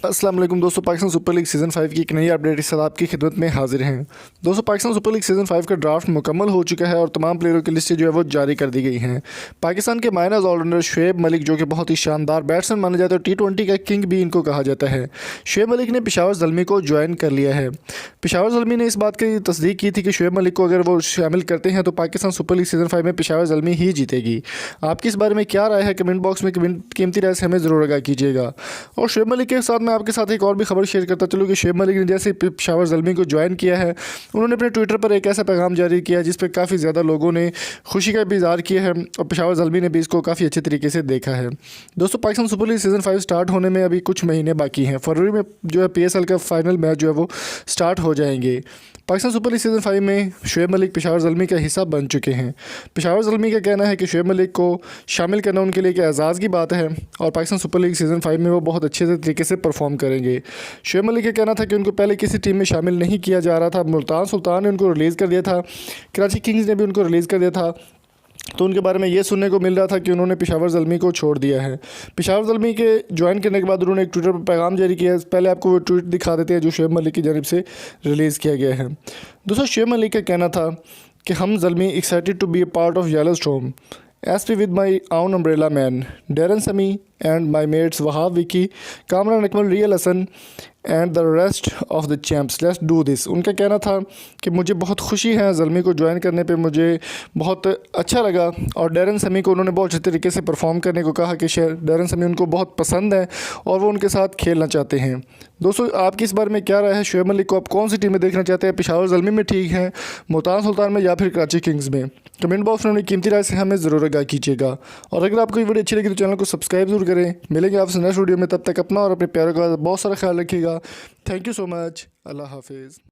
अस्सलाम वालेकुम दोस्तों, पाकिस्तान सुपर लीग सीज़न 5 की एक नई अपडेट के साथ आपकी खिदमत में हाजिर हैं। दोस्तों, पाकिस्तान सुपर लीग सीज़न 5 का ड्राफ्ट मुकम्मल हो चुका है और तमाम प्लेयरों की लिस्टें जो है वो जारी कर दी गई हैं। पाकिस्तान के माइनस ऑलराउंडर शुएब मलिक, जो कि बहुत ही शानदार बैट्समैन माना जाता है, T20 का किंग भी इनको कहा जाता है। शुएब मलिक ने पेशावर ज़ल्मी को ज्वाइन कर लिया है। पेशावर ज़ल्मी ने इस बात की तस्दीक की थी कि शुएब मलिक को अगर वो शामिल करते हैं तो पाकिस्तान सुपर लीग सीज़न 5 में पेशावर ज़ल्मी ही जीतेगी। आपकी इस बारे में क्या राय है? कमेंट बॉक्स में कीमती राय से हमें ज़रूर आगाह कीजिएगा। और शुएब मलिक के साथ मैं आपके साथ एक और भी खबर शेयर करता चलूँ कि शुएब मलिक ने जैसे पेशावर ज़ल्मी को ज्वाइन किया है, उन्होंने अपने ट्विटर पर एक ऐसा पैगाम जारी किया जिस पर काफ़ी ज़्यादा लोगों ने खुशी का भी इज़हार किया है और पेशावर ज़ल्मी ने भी इसको काफ़ी अच्छे तरीके से देखा है। दोस्तों, Pakistan super league season 5 start होने में अभी कुछ महीने बाकी हैं। फरवरी में जो है PSL का फाइनल मैच जो है वो स्टार्ट हो जाएंगे। पाकिस्तान सुपर लीग सीज़न 5 में शुएब मलिक पेशावर ज़ल्मी का हिस्सा बन चुके हैं। पेशावर ज़ल्मी का कहना है कि शुएब मलिक को शामिल करना उनके लिए एक एजाज़ की बात है और पाकिस्तान सुपर लीग सीज़न 5 में वो बहुत अच्छे तरीके से परफॉर्म करेंगे। शुएब मलिक का कहना था कि उनको पहले किसी टीम में शामिल नहीं किया जा रहा था। मुल्तान सुल्तान ने उनको रिलीज़ कर दिया था, कराची किंग्स ने भी उनको रिलीज़ कर दिया था, तो उनके बारे में ये सुनने को मिल रहा था कि उन्होंने पेशावर ज़ल्मी को छोड़ दिया है। पेशावर ज़ल्मी के ज्वाइन करने के बाद उन्होंने एक ट्विटर पर पैगाम जारी किया है। पहले आपको वो ट्वीट दिखा देते हैं जो शुएब मलिक की जानिब से रिलीज़ किया गया है। दोस्तों, शुएब मलिक का कहना था कि हम Zalmi excited to be a part of Yellowstorm SP with my own umbrella man, Darren Sami and my mates Wahab Vicky, Kamran Akmal, Real Hassan and the rest of the champs, let's do this. उनका कहना था कि मुझे बहुत खुशी है ज़ल्मी को join करने पे, मुझे बहुत अच्छा लगा और डैरन समी को उन्होंने बहुत अच्छे तरीके से परफॉर्म करने को कहा कि डैरन समी उनको बहुत पसंद है और वो उनके साथ खेलना चाहते हैं। दोस्तों, आपकी इस बारे में क्या राय है? शुएब मलिक को आप कौन सी टीम में देखना चाहते हैं? पेशावर ज़ल्मी में ठीक है, मुल्तान सुल्तान में, या फिर कराची किंग्स में? कमेंट बॉक्स में अपनी कीमती राय से हमें ज़रूर आगाह कीजिएगा। और अगर आपको ये वीडियो अच्छी लगी तो चैनल को सब्सक्राइब जरूर करें। मिलेंगे आपसे नेक्स्ट वीडियो में, तब तक अपना और अपने प्यारों का बहुत सारा ख्याल रखिएगा। Thank you so much. Allah हाफिज़।